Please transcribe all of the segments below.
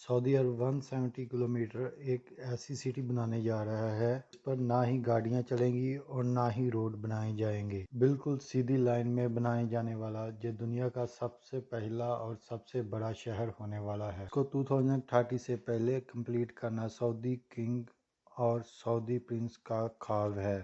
Saudi अरब 170 kilometre एक ऐसी city बनाने जा रहा है इस पर ना ही गाड़ियां चलेंगी और ना ही रोड बनाए जाएंगे। बिल्कुल सीधी लाइन में बनाए जाने वाला ये दुनिया का सबसे पहला और सबसे बड़ा शहर होने वाला है। इसको 2030 से पहले कंप्लीट करना सऊदी किंग और सऊदी प्रिंस का ख्वाब है।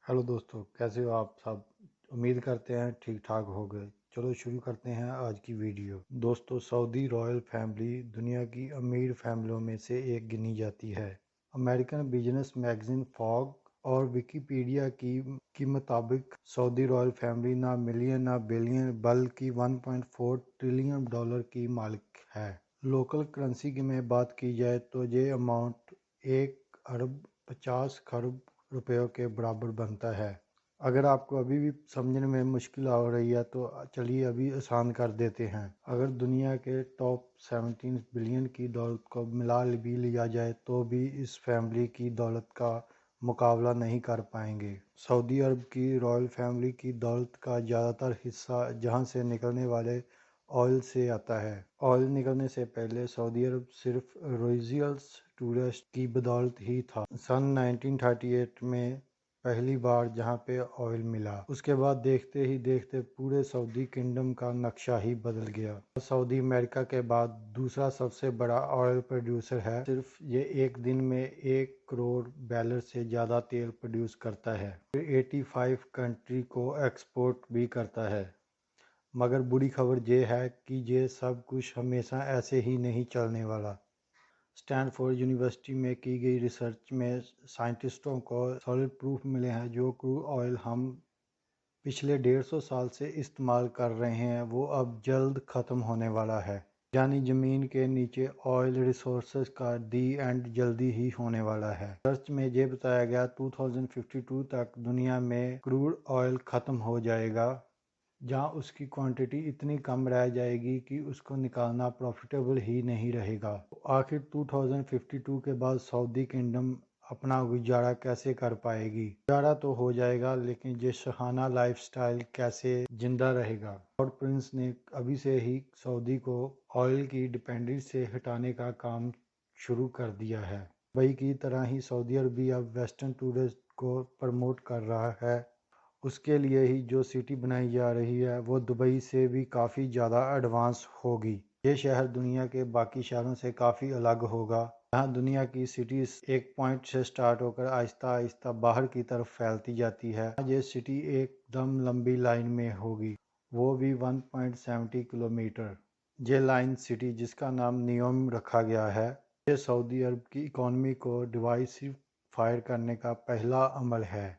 हेलो दोस्तों, कैसे हो आप सब? उम्मीद करते हैं ठीक ठाक हो गए। चलो शुरू करते हैं आज की वीडियो। दोस्तों, सऊदी रॉयल फैमिली दुनिया की अमीर फैमिलियों में से एक गिनी जाती है। अमेरिकन बिजनेस मैगजीन फॉग और विकिपीडिया की मुताबिक सऊदी रॉयल फैमिली ना मिलियन ना बिलियन बल्कि 1.4 ट्रिलियन डॉलर की मालिक है। लोकल करेंसी की में बात की जाए तो ये अमाउंट 1 अरब 50 खरब रुपयों के बराबर बनता है। अगर आपको अभी भी समझने में मुश्किल हो रही है तो चलिए अभी आसान कर देते हैं। अगर दुनिया के टॉप 17 बिलियन की दौलत को मिला भी लिया जाए तो भी इस फैमिली की दौलत का मुकाबला नहीं कर पाएंगे। सऊदी अरब की रॉयल फैमिली की दौलत का ज़्यादातर हिस्सा जहां से निकलने वाले ऑयल से आता है। ऑयल निकलने से पहले सऊदी अरब सिर्फ रोहिल्स टूरिस्ट की बदौलत ही था। सन 1938 में पहली बार जहां पे ऑयल मिला, उसके बाद देखते ही देखते पूरे सऊदी किंगडम का नक्शा ही बदल गया। सऊदी अमेरिका के बाद दूसरा सबसे बड़ा ऑयल प्रोड्यूसर है। सिर्फ ये एक दिन में 1 करोड़ बैरल से ज़्यादा तेल प्रोड्यूस करता है। 85 कंट्री को एक्सपोर्ट भी करता है। मगर बुरी खबर ये है कि ये सब कुछ हमेशा ऐसे ही नहीं चलने वाला। स्टैनफोर्ड यूनिवर्सिटी में की गई रिसर्च में साइंटिस्टों को सॉलिड प्रूफ मिले हैं जो क्रूड ऑयल हम पिछले 150 साल से इस्तेमाल कर रहे हैं वो अब जल्द ख़त्म होने वाला है। यानी ज़मीन के नीचे ऑयल रिसोर्सेज का दी एंड जल्दी ही होने वाला है। रिसर्च में ये बताया गया 2052 तक दुनिया में क्रूड ऑयल ख़त्म हो जाएगा, जहां उसकी क्वांटिटी इतनी कम रह जाएगी कि उसको निकालना प्रॉफिटेबल ही नहीं रहेगा। आखिर 2052 के बाद सऊदी किंगडम अपना गुजारा कैसे कर पाएगी? गुजारा तो हो जाएगा, लेकिन ये सुहाना लाइफस्टाइल कैसे जिंदा रहेगा? और प्रिंस ने अभी से ही सऊदी को ऑयल की डिपेंडेंस से हटाने का काम शुरू कर दिया है। दुबई की तरह ही सऊदी अरब भी अब वेस्टर्न टूरिस्ट को प्रमोट कर रहा है। उसके लिए ही जो सिटी बनाई जा रही है वो दुबई से भी काफ़ी ज़्यादा एडवांस होगी। ये शहर दुनिया के बाकी शहरों से काफ़ी अलग होगा। यहाँ दुनिया की सिटीज़ एक पॉइंट से स्टार्ट होकर आहिस्ता आहिस्ता बाहर की तरफ फैलती जाती है। ये सिटी एकदम लंबी लाइन में होगी, वो भी 1.70 किलोमीटर। ये लाइन सिटी जिसका नाम नियोम रखा गया है, ये सऊदी अरब की इकॉनमी को डिवर्सिफाई करने का पहला अमल है।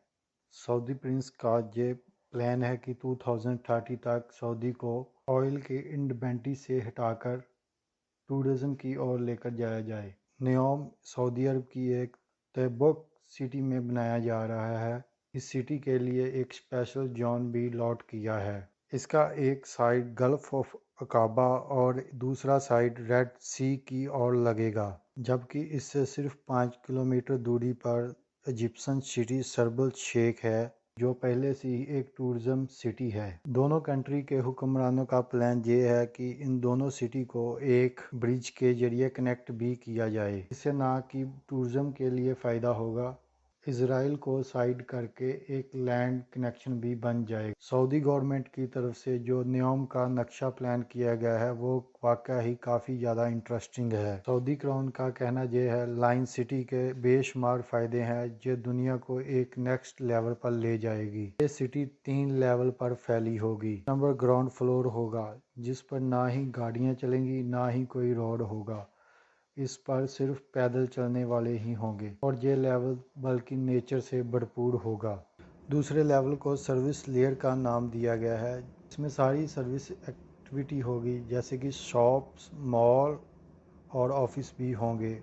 सऊदी प्रिंस का ये प्लान है कि 2030 तक सऊदी को ऑयल के इंडिपेंडेंस से हटाकर टूरिज्म की ओर लेकर जाया जाए। नियोम सऊदी अरब की एक तैबुक सिटी में बनाया जा रहा है। इस सिटी के लिए एक स्पेशल जोन भी अलॉट किया है। इसका एक साइड गल्फ ऑफ अकाबा और दूसरा साइड रेड सी की ओर लगेगा, जबकि इससे सिर्फ 5 किलोमीटर दूरी पर इजिप्शियन सिटी शर्म शेख है, जो पहले से ही एक टूरिज्म सिटी है। दोनों कंट्री के हुक्मरानों का प्लान ये है कि इन दोनों सिटी को एक ब्रिज के जरिए कनेक्ट भी किया जाए। इससे ना कि टूरिज्म के लिए फ़ायदा होगा, इजराइल को साइड करके एक लैंड कनेक्शन भी बन जाएगा। सऊदी गवर्नमेंट की तरफ से जो नियोम का नक्शा प्लान किया गया है वो वाकई ही काफ़ी ज़्यादा इंटरेस्टिंग है। सऊदी क्राउन का कहना यह है लाइन सिटी के बेशुमार फ़ायदे हैं जो दुनिया को एक नेक्स्ट लेवल पर ले जाएगी। ये सिटी 3 लेवल पर फैली होगी। नंबर ग्राउंड फ्लोर होगा जिस पर ना ही गाड़ियाँ चलेंगी ना ही कोई रोड होगा। इस पर सिर्फ पैदल चलने वाले ही होंगे और ये लेवल बल्कि नेचर से भरपूर होगा। दूसरे लेवल को सर्विस लेयर का नाम दिया गया है। इसमें सारी सर्विस एक्टिविटी होगी, जैसे कि शॉप्स, मॉल और ऑफिस भी होंगे।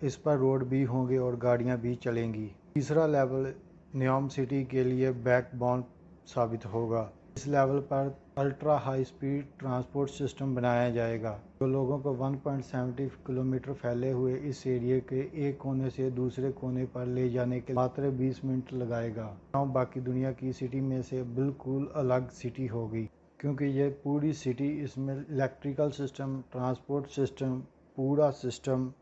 इस पर रोड भी होंगे और गाड़ियां भी चलेंगी। तीसरा लेवल नियोम सिटी के लिए बैकबोन साबित होगा। इस लेवल पर ultra high speed transport system बनाया जाएगा जो लोगों को 1.70 किलोमीटर फैले हुए इस एरिया के एक कोने से दूसरे कोने पर ले जाने के मात्र 20 मिनट लगाएगा। बाकी दुनिया की सिटी में से बिल्कुल अलग सिटी होगी, क्योंकि ये पूरी सिटी इसमें इलेक्ट्रिकल सिस्टम, ट्रांसपोर्ट सिस्टम पूरा सिस्टम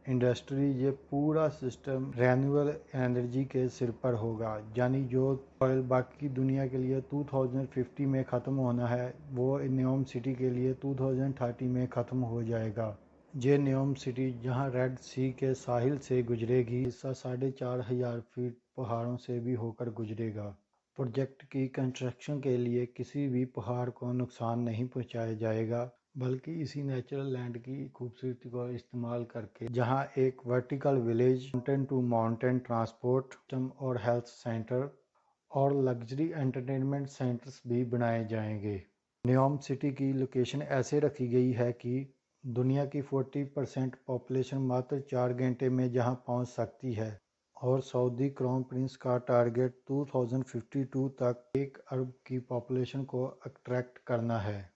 इंडस्ट्री, ये पूरा सिस्टम रेन्यूएबल एनर्जी के सिर पर होगा। यानी जो ऑयल बाकी दुनिया के लिए 2050 में ख़त्म होना है, वो न्योम सिटी के लिए 2030 में ख़त्म हो जाएगा। ये न्योम सिटी जहां रेड सी के साहिल से गुजरेगी, हिस्सा 4,500 फीट पहाड़ों से भी होकर गुजरेगा। प्रोजेक्ट की कंस्ट्रक्शन के लिए किसी भी पहाड़ को नुकसान नहीं पहुंचाया जाएगा, बल्कि इसी नेचुरल लैंड की खूबसूरती को इस्तेमाल करके जहां एक vertical village, mountain to mountain transport system और हेल्थ सेंटर और लग्जरी एंटरटेनमेंट सेंटर्स भी बनाए जाएंगे। न्योम सिटी की लोकेशन ऐसे रखी गई है कि दुनिया की 40% पॉपुलेशन मात्र 4 घंटे में जहां पहुंच सकती है, और सऊदी क्राउन प्रिंस का टारगेट 2052 तक 1 अरब की पॉपुलेशन को अट्रैक्ट करना है।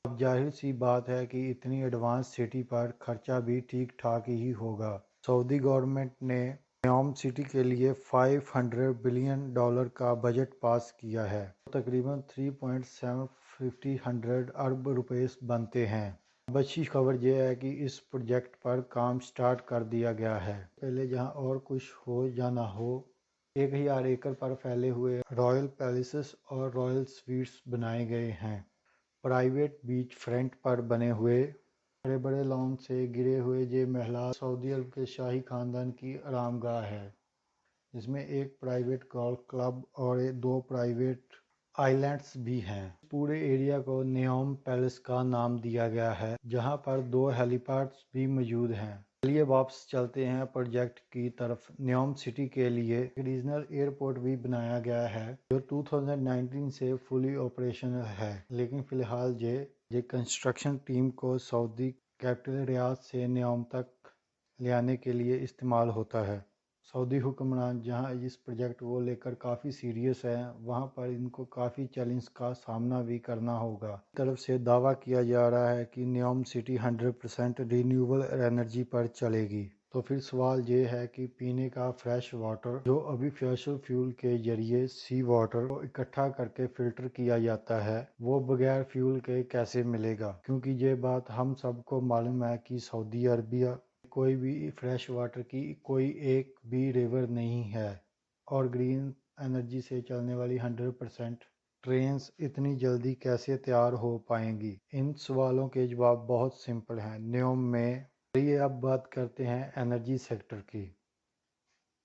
अब जाहिर सी बात है कि इतनी एडवांस सिटी पर खर्चा भी ठीक ठाक ही होगा। सऊदी गवर्नमेंट ने न्योम सिटी के लिए $500 बिलियन का बजट पास किया है, तकरीबन 3.750 अरब रुपए बनते हैं। अब अच्छी खबर यह है कि इस प्रोजेक्ट पर काम स्टार्ट कर दिया गया है। पहले जहां और कुछ हो या ना हो, 1000 एकड़ पर फैले हुए रॉयल पैलेसेस और रॉयल स्वीट्स बनाए गए हैं। प्राइवेट बीच फ्रंट पर बने हुए बड़े बड़े लॉन से घिरे हुए ये महल सऊदी अरब के शाही खानदान की आरामगाह है, जिसमें एक प्राइवेट गोल्फ क्लब और 2 प्राइवेट आइलैंड्स भी हैं। पूरे एरिया को न्योम पैलेस का नाम दिया गया है, जहां पर 2 हेलीपैड्स भी मौजूद हैं। चलिए वापस चलते हैं प्रोजेक्ट की तरफ। न्योम सिटी के लिए रीजनल एयरपोर्ट भी बनाया गया है, जो 2019 से फुली ऑपरेशनल है, लेकिन फिलहाल ये कंस्ट्रक्शन टीम को सऊदी कैपिटल रियाद से न्योम तक ले आने के लिए इस्तेमाल होता है। सऊदी हुक्मरान जहां इस प्रोजेक्ट को लेकर काफ़ी सीरियस हैं, वहां पर इनको काफ़ी चैलेंज का सामना भी करना होगा। तरफ से दावा किया जा रहा है कि न्योम सिटी 100% रिन्यूएबल एनर्जी पर चलेगी। तो फिर सवाल ये है कि पीने का फ्रेश वाटर, जो अभी फॉसिल फ्यूल के जरिए सी वाटर को इकट्ठा करके फिल्टर किया जाता है, वो बगैर फ्यूल के कैसे मिलेगा? क्योंकि ये बात हम सबको मालूम है कि सऊदी अरबिया कोई भी फ्रेश वाटर की कोई एक भी रिवर नहीं है, और ग्रीन एनर्जी से चलने वाली 100% ट्रेन्स इतनी जल्दी कैसे तैयार हो पाएंगी? इन सवालों के जवाब बहुत सिंपल हैं न्योम में। चलिए अब बात करते हैं एनर्जी सेक्टर की।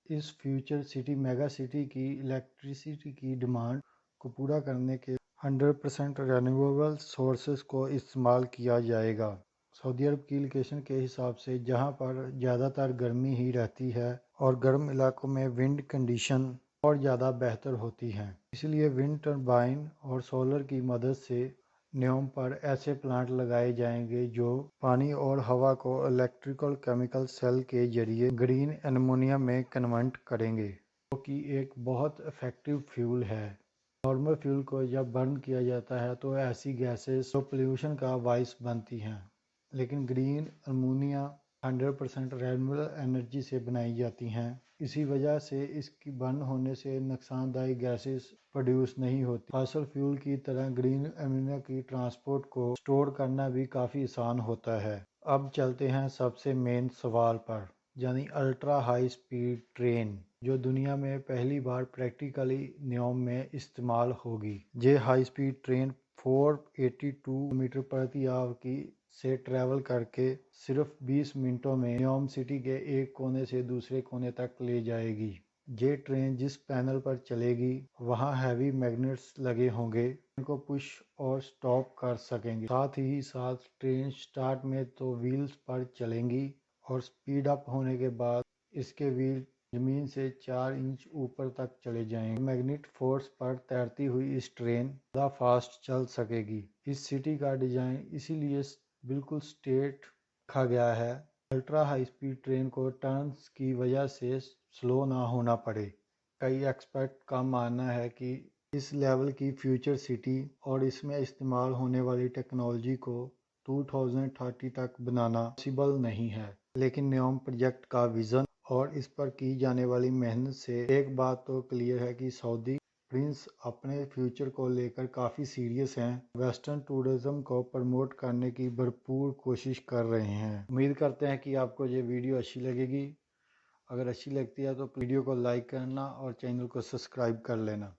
इस फ्यूचर सिटी मेगा सिटी की इलेक्ट्रिसिटी की डिमांड को पूरा करने के 100% रिन्यूएबल सोर्सेज को इस्तेमाल किया जाएगा। सऊदी अरब की लोकेशन के हिसाब से जहां पर ज़्यादातर गर्मी ही रहती है और गर्म इलाकों में विंड कंडीशन और ज़्यादा बेहतर होती हैं, इसलिए विंड टर्बाइन और सोलर की मदद से न्योम पर ऐसे प्लांट लगाए जाएंगे जो पानी और हवा को इलेक्ट्रिकल केमिकल सेल के जरिए ग्रीन एमोनिया में कन्वर्ट करेंगे, जो कि एक बहुत इफेक्टिव फ्यूल है। नॉर्मल फ्यूल को जब बर्न किया जाता है तो ऐसी गैसेस तो पोल्यूशन का बाइस बनती हैं, लेकिन ग्रीन अमोनिया 100% रिन्यूएबल एनर्जी से बनाई जाती हैं। इसी वजह से इसकी बर्न होने से नुकसानदायक गैसेस प्रोड्यूस नहीं होती। फॉसिल फ्यूल की तरह ग्रीन अमोनिया की ट्रांसपोर्ट को स्टोर करना भी काफ़ी आसान होता है। अब चलते हैं सबसे मेन सवाल पर, यानी अल्ट्रा हाई स्पीड ट्रेन, जो दुनिया में पहली बार प्रैक्टिकली न्योम में इस्तेमाल होगी। ये हाई स्पीड ट्रेन 482 किलोमीटर प्रति आवर की से ट्रैवल करके सिर्फ 20 मिनटों में न्योम सिटी के एक कोने से दूसरे कोने तक ले जाएगी। ये ट्रेन जिस पैनल पर चलेगी वहां हैवी मैग्नेट्स लगे होंगे, इनको पुश और स्टॉप कर सकेंगे। साथ ही साथ ट्रेन स्टार्ट में तो व्हील्स पर चलेंगी और स्पीड अप होने के बाद इसके व्हील जमीन से 4 इंच ऊपर तक चले जाएंगे। मैग्नेट फोर्स पर तैरती हुई इस ट्रेन ज़्यादा फास्ट चल सकेगी। इस सिटी का डिज़ाइन इसीलिए बिल्कुल स्ट्रेट रखा गया है, अल्ट्रा हाई स्पीड ट्रेन को टर्न्स की वजह से स्लो ना होना पड़े। कई एक्सपर्ट का मानना है कि इस लेवल की फ्यूचर सिटी और इसमें इस्तेमाल होने वाली टेक्नोलॉजी को 2030 तक बनाना पॉसिबल नहीं है, लेकिन न्योम प्रोजेक्ट का विजन और इस पर की जाने वाली मेहनत से एक बात तो क्लियर है कि सऊदी प्रिंस अपने फ्यूचर को लेकर काफ़ी सीरियस हैं। वेस्टर्न टूरिज्म को प्रमोट करने की भरपूर कोशिश कर रहे हैं। उम्मीद करते हैं कि आपको ये वीडियो अच्छी लगेगी। अगर अच्छी लगती है तो वीडियो को लाइक करना और चैनल को सब्सक्राइब कर लेना।